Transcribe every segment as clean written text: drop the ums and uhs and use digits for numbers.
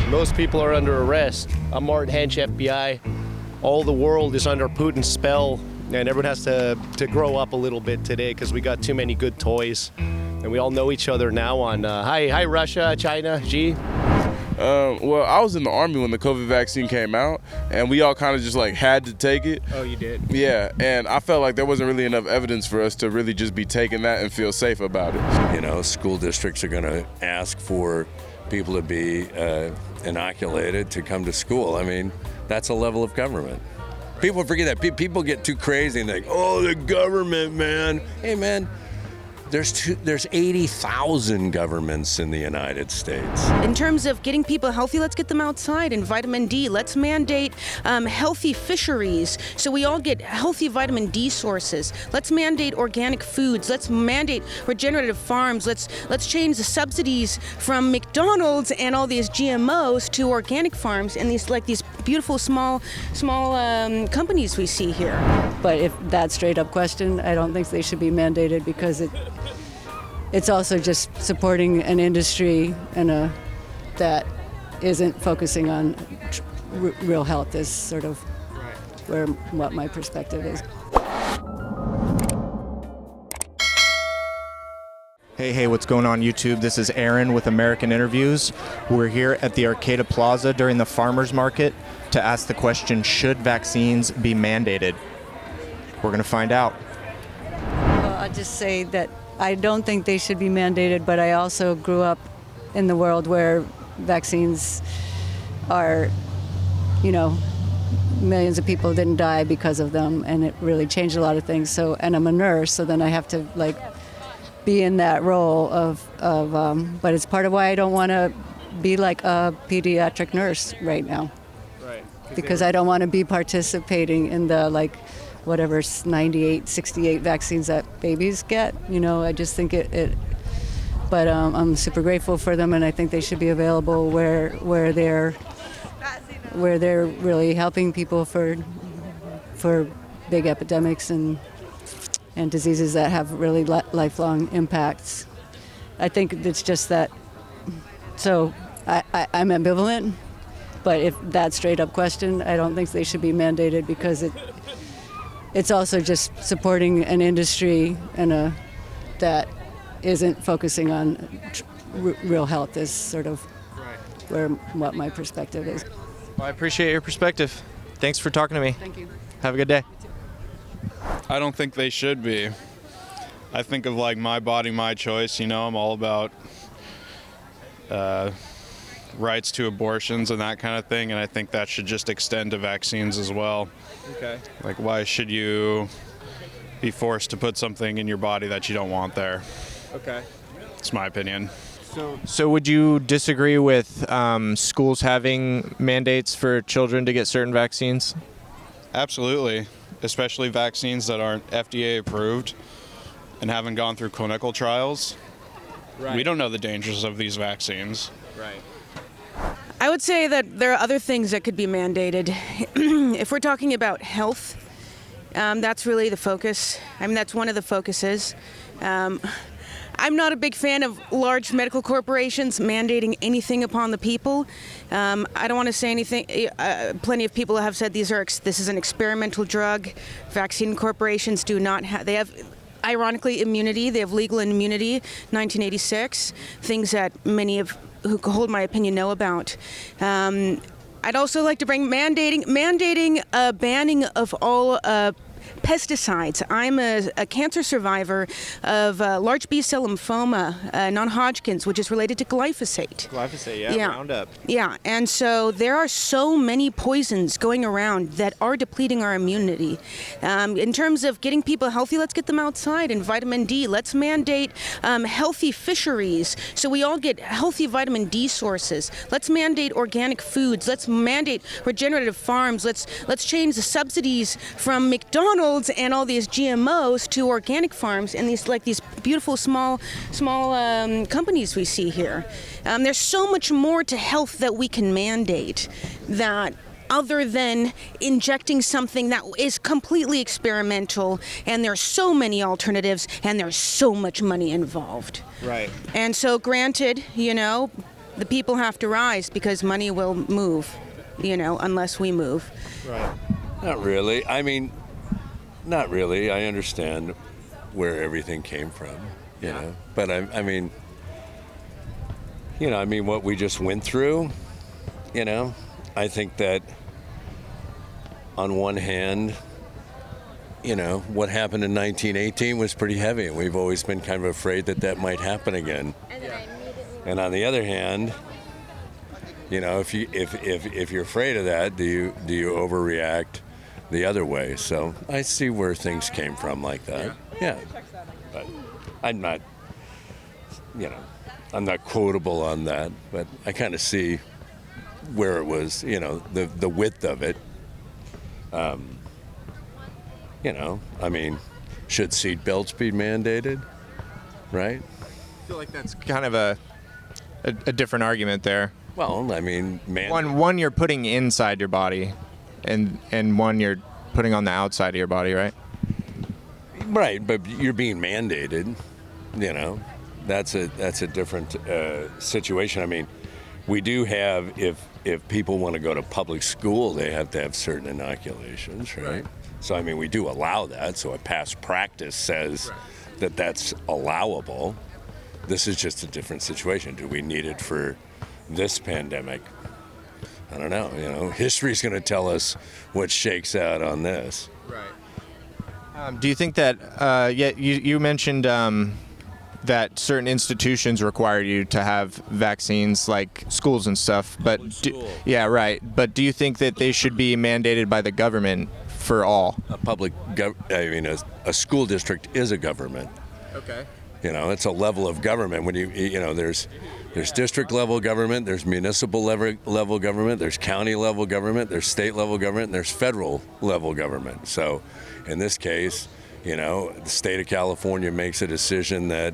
Most people are under arrest. I'm Martin Hench, FBI. All the world is under Putin's spell, and everyone has to grow up a little bit today because we got too many good toys. And we all know each other now on, hi Russia, China, Xi. Well, I was in the Army when the COVID vaccine came out, and we all kind of just like had to take it. Oh, you did? Yeah, and I felt like there wasn't really enough evidence for us to really just be taking that and feel safe about it. You know, school districts are going to ask for people to be inoculated to come to school. I mean, that's a level of government. People forget that. People get too crazy and think, oh, the government, man. Hey, man. There's 80,000 governments in the United States. In terms of getting people healthy, let's get them outside. And vitamin D, let's mandate healthy fisheries so we all get healthy vitamin D sources. Let's mandate organic foods. Let's mandate regenerative farms. Let's change the subsidies from McDonald's and all these GMOs to organic farms and these beautiful small companies we see here. But if that straight up question, I don't think they should be mandated because it's also just supporting an industry and that isn't focusing on real health is sort of what my perspective is. Hey, what's going on YouTube? This is Aaron with American Interviews. We're here at the Arcata Plaza during the farmers market to ask the question, should vaccines be mandated? We're going to find out. Well, I'll just say that I don't think they should be mandated, but I also grew up in the world where vaccines are, millions of people didn't die because of them, and it really changed a lot of things. So, and I'm a nurse, so then I have to be in that role but it's part of why I don't want to be like a pediatric nurse right now. Right. Because I don't want to be participating in the 98, 68 vaccines that babies get. I just think but I'm super grateful for them, and I think they should be available where they're really helping people for big epidemics and diseases that have really lifelong impacts. I think it's just that, so I'm ambivalent, but if that straight up question, I don't think they should be mandated because it's also just supporting an industry and that isn't focusing on real health is sort of what my perspective is. Well, I appreciate your perspective. Thanks for talking to me. Thank you. Have a good day. I don't think they should be. I think of my body, my choice. I'm all about rights to abortions and that kind of thing, and I think that should just extend to vaccines as well. Okay. Why should you be forced to put something in your body that you don't want there? Okay. It's my opinion. So would you disagree with schools having mandates for children to get certain vaccines? Absolutely, especially vaccines that aren't FDA approved and haven't gone through clinical trials. Right. We don't know the dangers of these vaccines. Right. I would say that there are other things that could be mandated. If we're talking about health, that's really the focus. That's one of the focuses. I'm not a big fan of large medical corporations mandating anything upon the people. I don't want to say anything. Plenty of people have said this is an experimental drug. Vaccine corporations do not have. They have, ironically, immunity. They have legal immunity. 1986, things that many of who hold my opinion know about. I'd also like to bring mandating a banning of all pesticides. I'm a cancer survivor of large B-cell lymphoma, non-Hodgkin's, which is related to glyphosate. Glyphosate, yeah. Roundup. Yeah, and so there are so many poisons going around that are depleting our immunity. In terms of getting people healthy, let's get them outside. And vitamin D, let's mandate healthy fisheries so we all get healthy vitamin D sources. Let's mandate organic foods. Let's mandate regenerative farms. Let's change the subsidies from McDonald's and all these GMOs to organic farms and these beautiful small companies we see here. There's so much more to health that we can mandate that other than injecting something that is completely experimental, and there's so many alternatives and there's so much money involved. Right. And so granted, the people have to rise because money will move, unless we move. Right. Not really. I mean, not really. I understand where everything came from, you know. But I mean, what we just went through, I think that on one hand, what happened in 1918 was pretty heavy, and we've always been kind of afraid that might happen again. And on the other hand, if you're afraid of that, do you overreact the other way? So I see where things came from like that. Yeah. But I'm not, I'm not quotable on that, but I kind of see where it was, the width of it. I mean, should seat belts be mandated? Right? I feel like that's kind of a different argument there. Well, I mean, one you're putting inside your body, and one you're putting on the outside of your body, right? Right, but you're being mandated. That's a different situation. I mean, we do have if people want to go to public school, they have to have certain inoculations, right? So I mean, we do allow that. So a past practice says that that's allowable. This is just a different situation. Do we need it for this pandemic? I don't know. History's going to tell us what shakes out on this. Right. Do you think that? You mentioned that certain institutions require you to have vaccines, like schools and stuff. But yeah, right. But do you think that they should be mandated by the government for all? A school district is a government. Okay. It's a level of government. When there's district level government, there's municipal level government, there's county level government, there's state level government, and there's federal level government. So in this case, the state of California makes a decision that,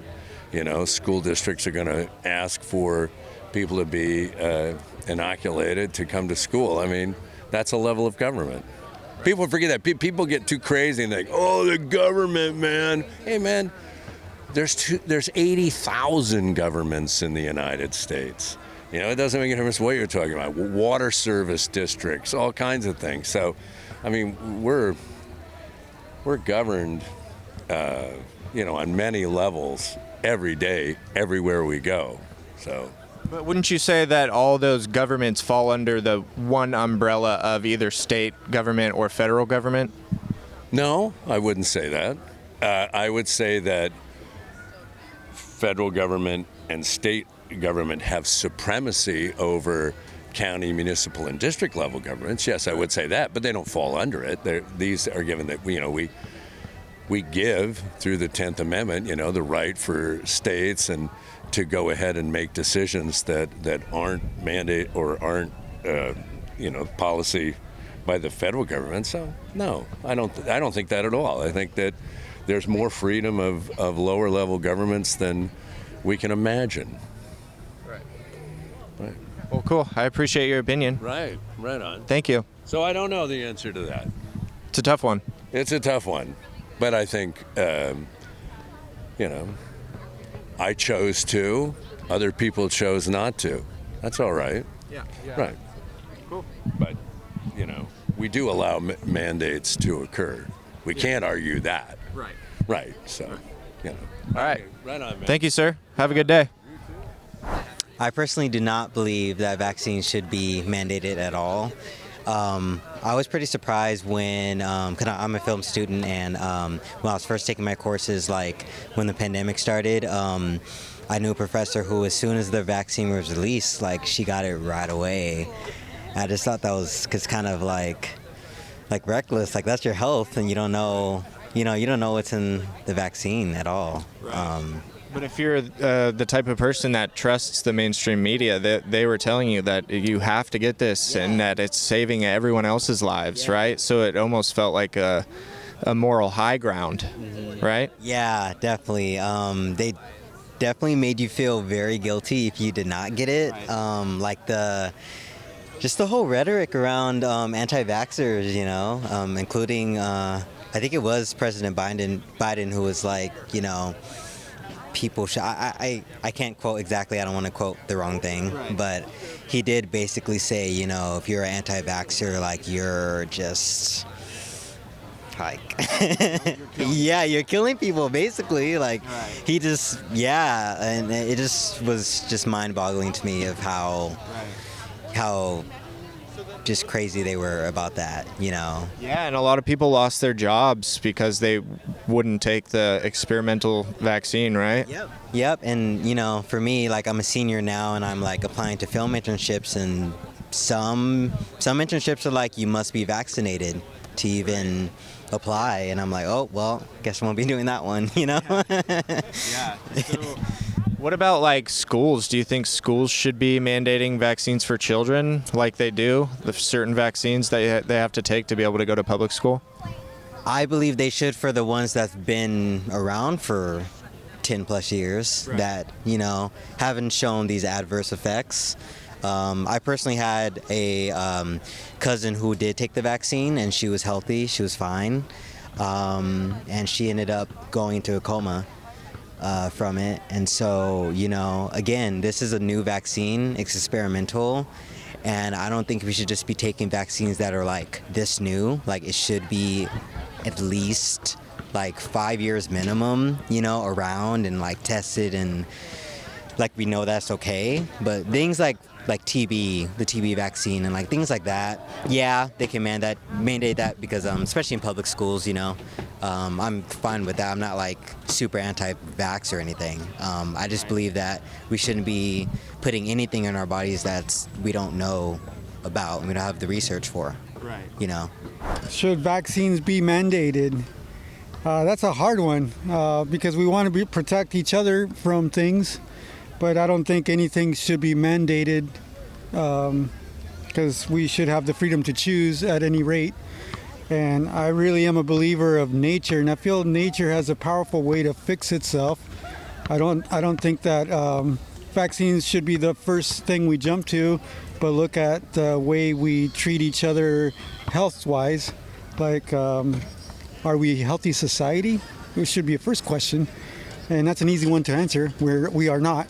school districts are going to ask for people to be inoculated to come to school. I mean, that's a level of government. People forget that. People get too crazy and think, oh, the government, man. Hey, man. There's 80,000 governments in the United States. It doesn't make a difference what you're talking about. Water service districts, all kinds of things. So, I mean, we're governed, on many levels every day, everywhere we go. So. But wouldn't you say that all those governments fall under the one umbrella of either state government or federal government? No, I wouldn't say that. I would say that federal government and state government have supremacy over county, municipal, and district level governments. Yes, I would say that, but they don't fall under it. These are given that we give through the 10th Amendment, the right for states and to go ahead and make decisions that aren't mandate or aren't policy by the federal government. So no, I don't think that at all. I think that there's more freedom of lower level governments than we can imagine. Right. Well, cool. I appreciate your opinion. Right on. Thank you. So I don't know the answer to that. It's a tough one. It's a tough one, but I think, I chose to, other people chose not to. That's all right. Yeah. Right. Cool. But, we do allow mandates to occur. We can't argue that. Right. Right. So, All right. Right on, man. Thank you, sir. Have a good day. I personally do not believe that vaccines should be mandated at all. I was pretty surprised when, because I'm a film student, and when I was first taking my courses, like when the pandemic started, I knew a professor who, as soon as the vaccine was released, like she got it right away. I just thought that was kind of like reckless. Like, that's your health, and you don't know what's in the vaccine at all. Right. But if you're the type of person that trusts the mainstream media, they were telling you that you have to get this and that it's saving everyone else's lives, right? So it almost felt like a moral high ground, right? Yeah, definitely. They definitely made you feel very guilty if you did not get it. Right. Just the whole rhetoric around anti-vaxxers, including, I think it was President Biden who was like, people should. I can't quote exactly. I don't want to quote the wrong thing, but he did basically say, you know, if you're an anti-vaxxer, like you're just like, yeah, you're killing people basically. Like he just, yeah, and it just was just mind-boggling to me of how just crazy they were about that, you know. Yeah, and a lot of people lost their jobs because they wouldn't take the experimental vaccine, right? Yep, and you know, for me, like I'm a senior now and I'm like applying to film internships, and some internships are like you must be vaccinated to even apply, and I'm like, oh, well, guess I won't be doing that one, you know. Yeah. So, what about like schools? Do you think schools should be mandating vaccines for children like they do? The certain vaccines that they have to take to be able to go to public school? I believe they should for the ones that's been around for 10 plus years that, you know, haven't shown these adverse effects. I personally had a cousin who did take the vaccine and she was healthy, she was fine, and she ended up going into a coma from it. And so, you know, again, this is a new vaccine, it's experimental, and I don't think we should just be taking vaccines that are like this new. Like it should be at least like 5 years minimum, you know, around and like tested, and like we know that's okay. But things like TB, the TB vaccine, and like things like that, yeah, they can mandate that because especially in public schools, you know, I'm fine with that. I'm not like super anti-vax or anything. I just believe that we shouldn't be putting anything in our bodies that we don't know about and we don't have the research for. Right. You know. Should vaccines be mandated? That's a hard one because we want to protect each other from things. But I don't think anything should be mandated because we should have the freedom to choose at any rate. And I really am a believer of nature, and I feel nature has a powerful way to fix itself. I don't think that vaccines should be the first thing we jump to, but look at the way we treat each other health-wise. Like, are we a healthy society? It should be a first question, and that's an easy one to answer. We are not.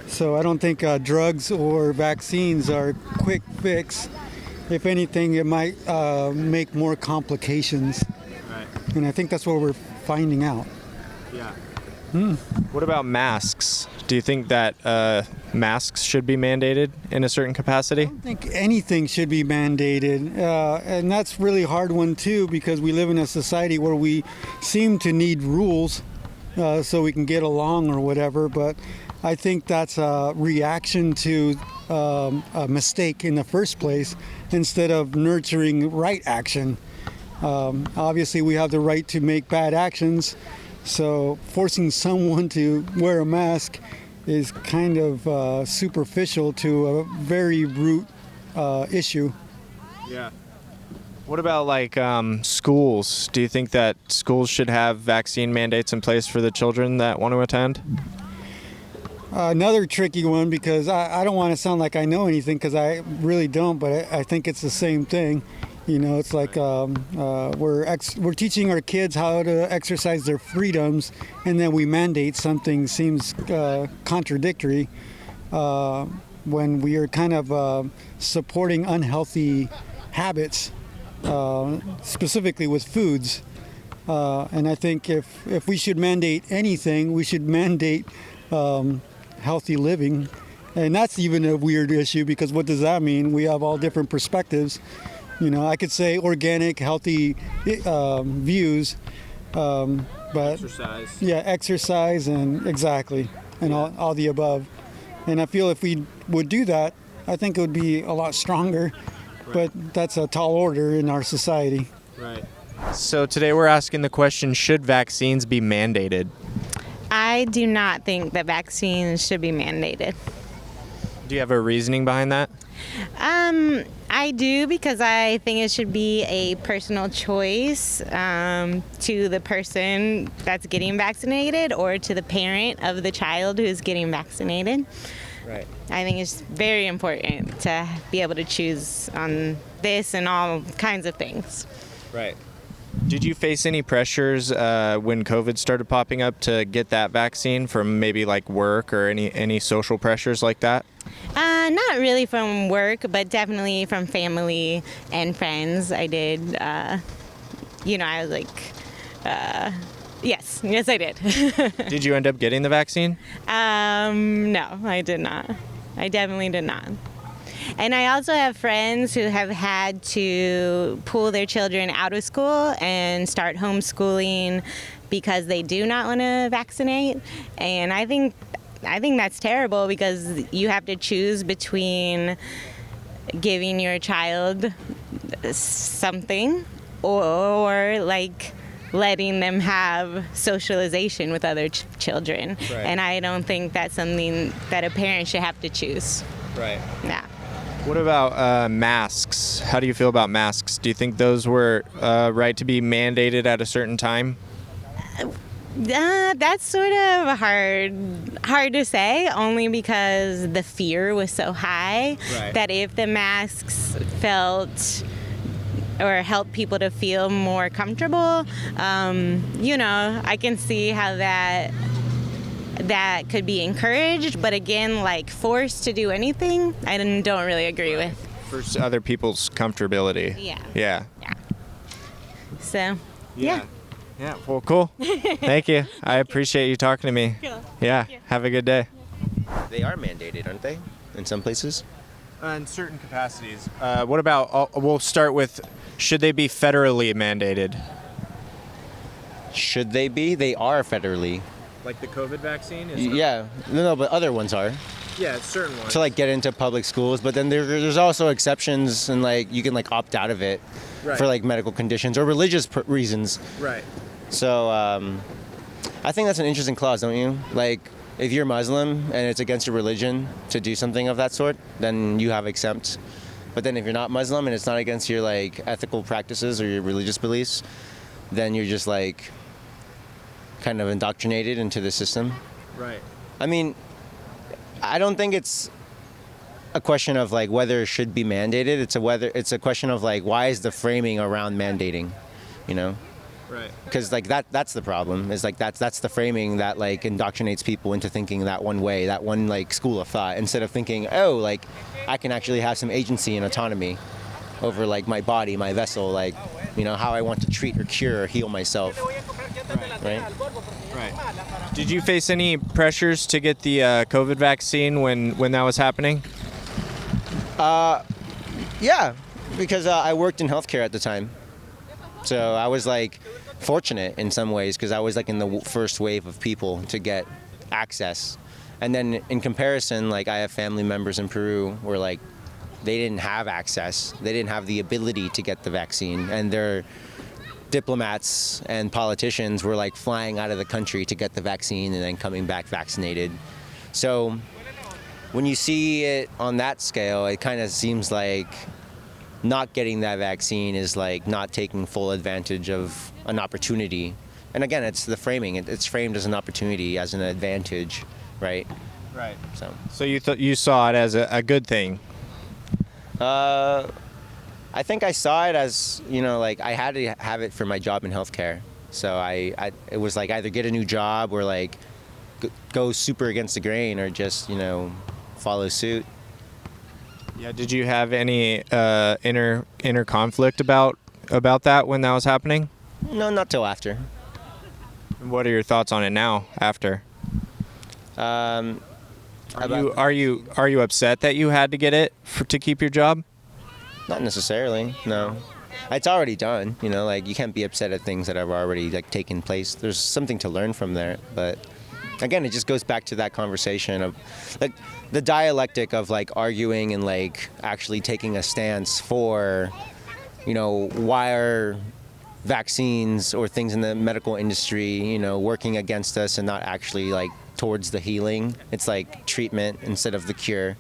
So I don't think drugs or vaccines are a quick fix. If anything, it might make more complications. Right. And I think that's what we're finding out. Yeah. What about masks? Do you think that masks should be mandated in a certain capacity? I don't think anything should be mandated. And that's really a hard one, too, because we live in a society where we seem to need rules so we can get along or whatever. But I think that's a reaction to a mistake in the first place instead of nurturing right action. Obviously, we have the right to make bad actions, so forcing someone to wear a mask is kind of superficial to a very root issue. Yeah. What about like schools? Do you think that schools should have vaccine mandates in place for the children that want to attend? Another tricky one, because I don't want to sound like I know anything, because I really don't, but I think it's the same thing. You know, it's like we're teaching our kids how to exercise their freedoms, and then we mandate something seems contradictory when we are kind of supporting unhealthy habits, specifically with foods. And I think if we should mandate anything, we should mandate healthy living. And that's even a weird issue, because what does that mean? We have all different perspectives. You know, I could say organic, healthy views, but exercise. Yeah, exercise, and exactly, and all the above. And I feel if we would do that, I think it would be a lot stronger. Right. But that's a tall order in our society. Right. So today we're asking the question, should vaccines be mandated? I do not think that vaccines should be mandated. Do you have a reasoning behind that? I do, because I think it should be a personal choice to the person that's getting vaccinated or to the parent of the child who's getting vaccinated. Right. I think it's very important to be able to choose on this and all kinds of things. Right. Did you face any pressures when COVID started popping up to get that vaccine from maybe like work or any social pressures like that? Not really from work, but definitely from family and friends. I did, I was like, yes, I did. Did you end up getting the vaccine? No, I did not. I definitely did not. And I also have friends who have had to pull their children out of school and start homeschooling because they do not want to vaccinate. And I think that's terrible because you have to choose between giving your child something or like letting them have socialization with other children. Right. And I don't think that's something that a parent should have to choose. Right. Yeah. What about masks? How do you feel about masks? Do you think those were right to be mandated at a certain time? That's sort of hard to say, only because the fear was so high that if the masks felt or helped people to feel more comfortable, I can see how that could be encouraged, but again, like forced to do anything, I don't really agree with. For other people's comfortability. Yeah. Yeah. So, yeah. Yeah, well, cool. Thank you. I appreciate you talking to me. Cool. Yeah, have a good day. They are mandated, aren't they? In some places? In certain capacities. What about, we'll start with, should they be federally mandated? Should they be? They are federally. Like the COVID vaccine? Yeah. No, but other ones are. Yeah, certain ones. To like get into public schools, but then there's also exceptions, and like you can like opt out of it for like medical conditions or religious reasons. Right. So I think that's an interesting clause, don't you? Like if you're Muslim and it's against your religion to do something of that sort, then you have exempt. But then if you're not Muslim and it's not against your like ethical practices or your religious beliefs, then you're just like kind of indoctrinated into the system. Right. I mean, I don't think it's a question of like whether it should be mandated. It's a question of like why is the framing around mandating, you know? Right. Because like that's the problem. Is like that's the framing that like indoctrinates people into thinking that one way, that one like school of thought, instead of thinking, oh, like I can actually have some agency and autonomy over like my body, my vessel, like, you know, how I want to treat or cure or heal myself. Right. Did you face any pressures to get the COVID vaccine when that was happening? Yeah, because I worked in healthcare at the time. So I was like fortunate in some ways because I was like in the first wave of people to get access. And then in comparison, like I have family members in Peru where like they didn't have access. They didn't have the ability to get the vaccine, and their diplomats and politicians were like flying out of the country to get the vaccine and then coming back vaccinated. So when you see it on that scale, it kind of seems like not getting that vaccine is like not taking full advantage of an opportunity. And again, it's the framing. It's framed as an opportunity, as an advantage, right? Right. So you saw it as a good thing? I think I saw it as, you know, like I had to have it for my job in healthcare. So it was like either get a new job or like go super against the grain or just, you know, follow suit. Yeah. Did you have any inner conflict about that when that was happening? No, not till after. What are your thoughts on it now after? Are you upset that you had to get it to keep your job? Not necessarily, no. It's already done, you know, like you can't be upset at things that have already like taken place. There's something to learn from there, but again, it just goes back to that conversation of like the dialectic of like arguing and like actually taking a stance for, you know, why are vaccines or things in the medical industry, you know, working against us and not actually like towards the healing. It's like treatment instead of the cure,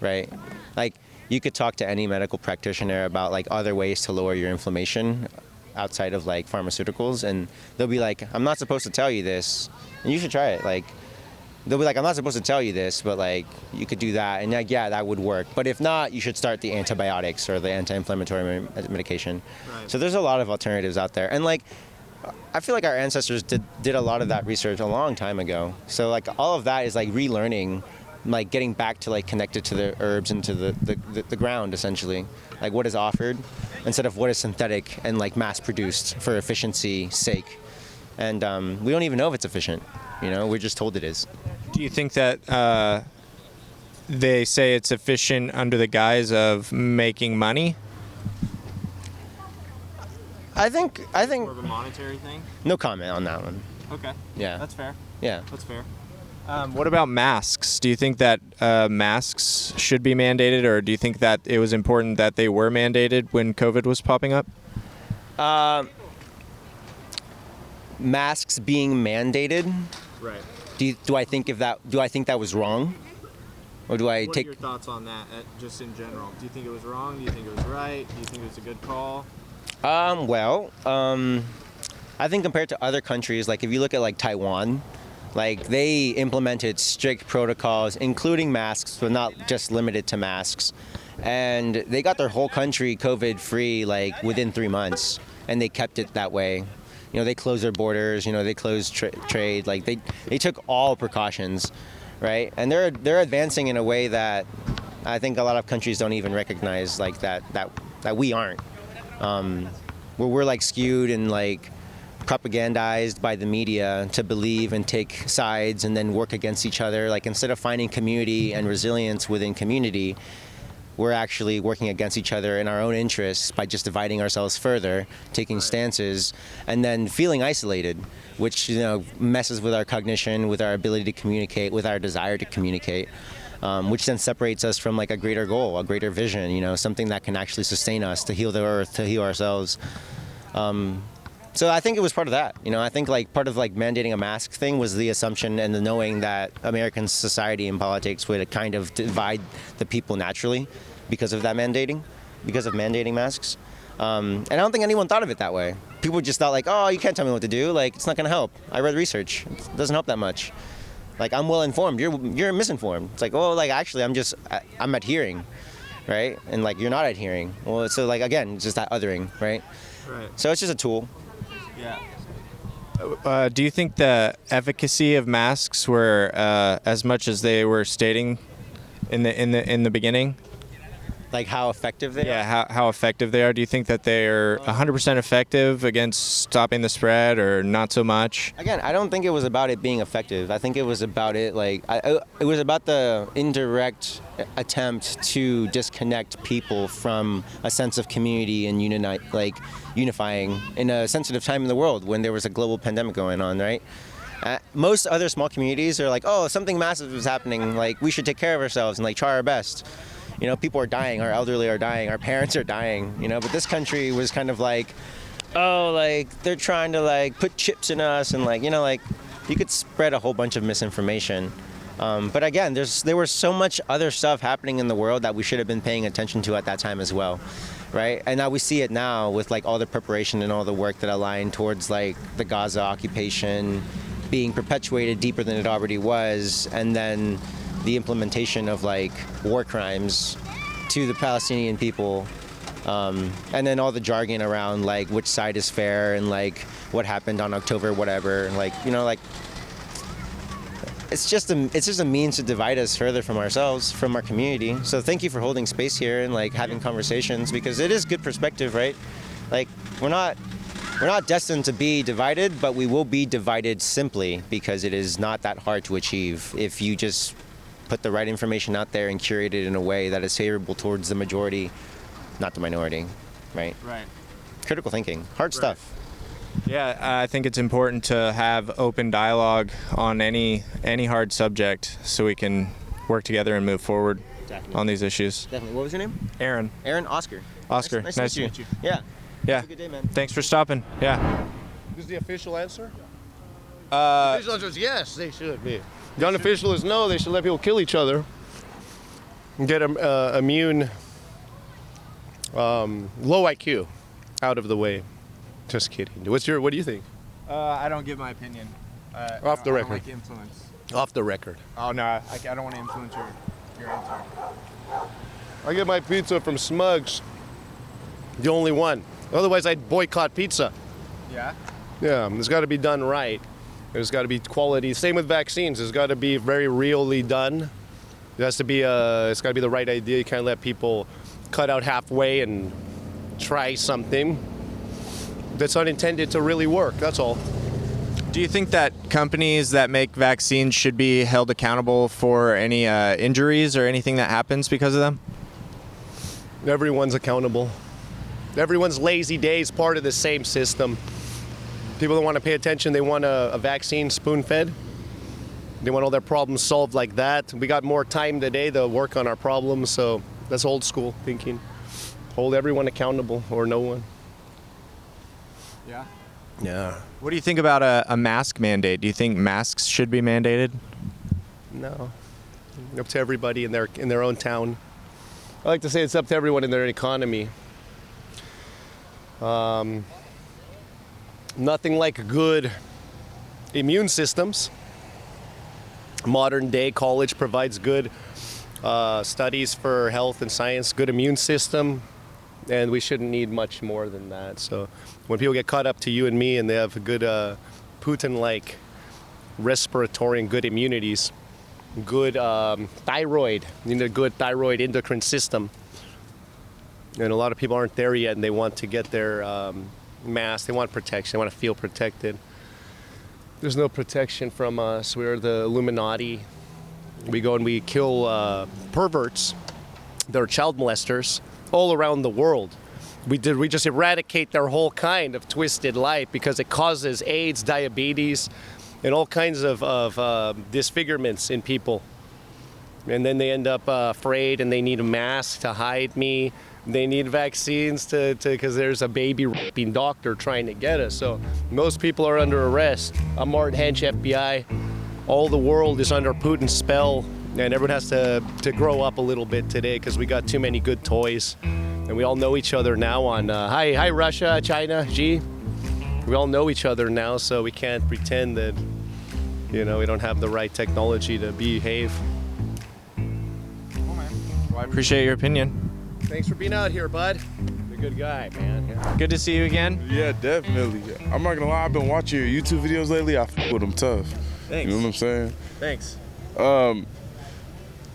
right? Like you could talk to any medical practitioner about like other ways to lower your inflammation outside of like pharmaceuticals, and they'll be like, I'm not supposed to tell you this, and you should try it. Like they'll be like, I'm not supposed to tell you this, but like you could do that, and like, yeah, that would work. But if not, you should start the antibiotics or the anti-inflammatory medication. Right. So there's a lot of alternatives out there, and like I feel like our ancestors did a lot of that research a long time ago. So like all of that is like relearning, like getting back to like connected to the herbs and to the ground essentially, like what is offered instead of what is synthetic and like mass produced for efficiency's sake. And we don't even know if it's efficient. We're just told it is. Do you think that they say it's efficient under the guise of making money? I think More of a monetary thing? No comment on that one. Okay. Yeah. That's fair. Yeah. That's fair. What about masks? Do you think that masks should be mandated, or do you think that it was important that they were mandated when COVID was popping up? Masks being mandated. Right. Do I think that was wrong? Or do I What take are your thoughts on that, just in general? Do you think it was wrong? Do you think it was right? Do you think it was a good call? I think compared to other countries, like if you look at like Taiwan, like they implemented strict protocols, including masks, but not just limited to masks. And they got their whole country COVID-free like within 3 months, and they kept it that way. They closed their borders, they closed trade, like they took all precautions, right? And they're advancing in a way that I think a lot of countries don't even recognize, like that we aren't. Where we're like skewed and like propagandized by the media to believe and take sides and then work against each other. Like instead of finding community and resilience within community, we're actually working against each other in our own interests by just dividing ourselves further, taking stances, and then feeling isolated, which messes with our cognition, with our ability to communicate, with our desire to communicate. Which then separates us from like a greater goal, a greater vision, something that can actually sustain us, to heal the earth, to heal ourselves. So I think it was part of that. I think like part of like mandating a mask thing was the assumption and the knowing that American society and politics would kind of divide the people naturally because of mandating masks. And I don't think anyone thought of it that way. People just thought like, oh, you can't tell me what to do. Like, it's not going to help. I read research. It doesn't help that much. Like, I'm well informed. You're misinformed. It's like, oh, like actually, I'm adhering, right? And like, you're not adhering. Well, so like again, it's just that othering, right? Right. So it's just a tool. Yeah. Do you think the efficacy of masks were as much as they were stating in the beginning? Like how effective they are? Yeah, how effective they are. Do you think that they're 100% effective against stopping the spread, or not so much? Again, I don't think it was about it being effective. I think it was about it it was about the indirect attempt to disconnect people from a sense of community and unifying in a sensitive time in the world when there was a global pandemic going on, right? Most other small communities are like, oh, something massive is happening, like we should take care of ourselves and like try our best. People are dying, our elderly are dying, our parents are dying, but this country was kind of like, oh, like they're trying to like put chips in us and like, you could spread a whole bunch of misinformation. But again, there was so much other stuff happening in the world that we should have been paying attention to at that time as well, right? And now we see it now with like all the preparation and all the work that aligned towards like the Gaza occupation being perpetuated deeper than it already was, and then the implementation of like war crimes to the Palestinian people, and then all the jargon around like which side is fair and like what happened on October whatever, and like it's just a means to divide us further from ourselves, from our community. So thank you for holding space here and like having conversations, because it is good perspective, right? Like we're not destined to be divided, but we will be divided simply because it is not that hard to achieve if you just put the right information out there and curate it in a way that is favorable towards the majority, not the minority, right? Right. Critical thinking, hard stuff. Yeah, I think it's important to have open dialogue on any hard subject so we can work together and move forward on these issues. Definitely. What was your name? Aaron. Aaron, Oscar. Oscar. Nice to meet you. Yeah. Yeah. Have a good day, man. Thanks for stopping. Yeah. Is the official answer? Uh, the official answer is yes, they should be. The unofficial is no, they should let people kill each other and get immune, low IQ out of the way. Just kidding. What do you think? I don't give my opinion. Off the record. I don't like influence. Off the record. Oh no, I don't want to influence your answer. I get my pizza from Smugs. The only one. Otherwise, I'd boycott pizza. Yeah. Yeah, it's got to be done right. There's got to be quality. Same with vaccines. It's got to be very really done. It has to be. It's got to be the right idea. You can't let people cut out halfway and try something that's unintended to really work. That's all. Do you think that companies that make vaccines should be held accountable for any injuries or anything that happens because of them? Everyone's accountable. Everyone's lazy day is part of the same system. People don't want to pay attention. They want a vaccine spoon-fed. They want all their problems solved like that. We got more time today to work on our problems, so that's old school thinking. Hold everyone accountable or no one. Yeah. Yeah. What do you think about a mask mandate? Do you think masks should be mandated? No. Up to everybody in their own town. I like to say it's up to everyone in their economy. Nothing like good immune systems. Modern day college provides good studies for health and science, good immune system, and we shouldn't need much more than that. So when people get caught up to you and me and they have a good Putin-like respiratory and good immunities, good thyroid, good thyroid endocrine system, and a lot of people aren't there yet and they want to get their mask, they want protection, they want to feel protected. There's no protection from us. We're the Illuminati. We go and we kill perverts that are child molesters all around the world. We just eradicate their whole kind of twisted life because it causes AIDS, diabetes, and all kinds of disfigurements in people. And then they end up afraid and they need a mask to hide me. They need vaccines because there's a baby raping doctor trying to get us. So most people are under arrest. I'm Martin Hench, FBI. All the world is under Putin's spell, and everyone has to grow up a little bit today because we got too many good toys. And we all know each other now on, hi Russia, China, Xi. We all know each other now, so we can't pretend that, we don't have the right technology to behave. Well, I appreciate your opinion. Thanks for being out here, bud. You're a good guy, man. Yeah. Good to see you again. Yeah, definitely. I'm not gonna lie, I've been watching your YouTube videos lately. I f with them tough. Thanks. You know what I'm saying? Thanks.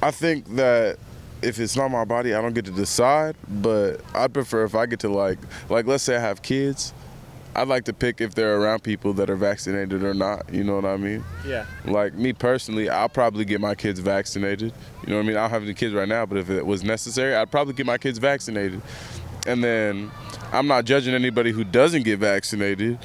I think that if it's not my body, I don't get to decide, but I'd prefer if I get to like let's say I have kids, I'd like to pick if they're around people that are vaccinated or not, you know what I mean? Yeah. Like me personally, I'll probably get my kids vaccinated. You know what I mean? I don't have any kids right now, but if it was necessary, I'd probably get my kids vaccinated. And then I'm not judging anybody who doesn't get vaccinated,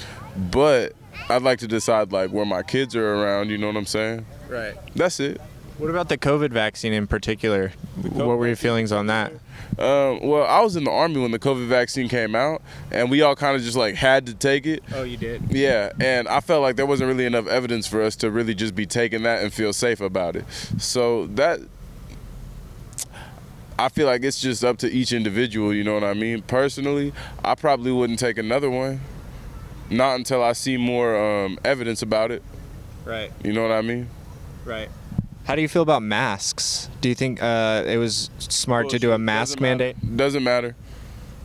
but I'd like to decide like where my kids are around, you know what I'm saying? Right. That's it. What about the COVID vaccine in particular? What were your feelings on that? Well, I was in the Army when the COVID vaccine came out, and we all kind of just like had to take it. Oh, you did? Yeah, and I felt like there wasn't really enough evidence for us to really just be taking that and feel safe about it. So that, I feel like it's just up to each individual, you know what I mean? Personally, I probably wouldn't take another one. Not until I see more evidence about it. Right. You know what I mean? Right. How do you feel about masks? Do you think it was smart to do a mask mandate? Doesn't matter.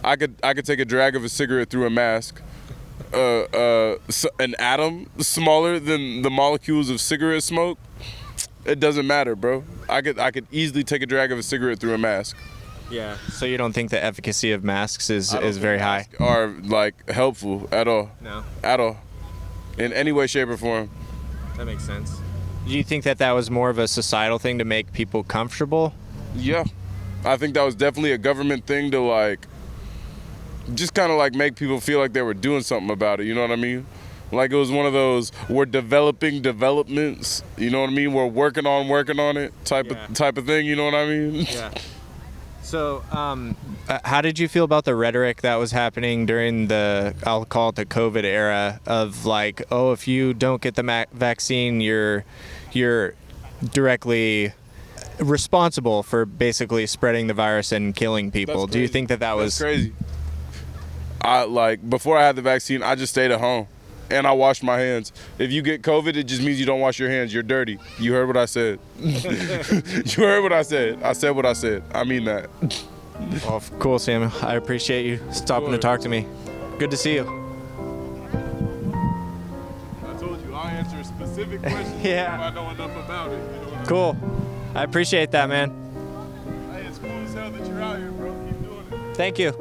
I could take a drag of a cigarette through a mask. An atom smaller than the molecules of cigarette smoke. It doesn't matter, bro. I could easily take a drag of a cigarette through a mask. Yeah. So you don't think the efficacy of masks is very high? Are like helpful at all? No. At all. In any way, shape, or form. That makes sense. Do you think that was more of a societal thing to make people comfortable? Yeah. I think that was definitely a government thing to like, just kind of like make people feel like they were doing something about it, you know what I mean? Like it was one of those, we're developing developments, you know what I mean? We're working on it type of thing, you know what I mean? Yeah. So, how did you feel about the rhetoric that was happening during I'll call it the COVID era of like, oh, if you don't get the vaccine, you're directly responsible for basically spreading the virus and killing people. Do you think that was crazy? Before I had the vaccine, I just stayed at home. and I washed my hands. If you get COVID, it just means you don't wash your hands. You're dirty. You heard what I said. You heard what I said. I said what I said. I mean that. Well, cool, Sam. I appreciate you stopping to talk to me. Good to see you. I told you, I'll answer a specific question Yeah. if I know enough about it. You know what I mean? Cool. I appreciate that, man. Hey, it's cool as hell that you're out here, bro. Keep doing it. Thank you.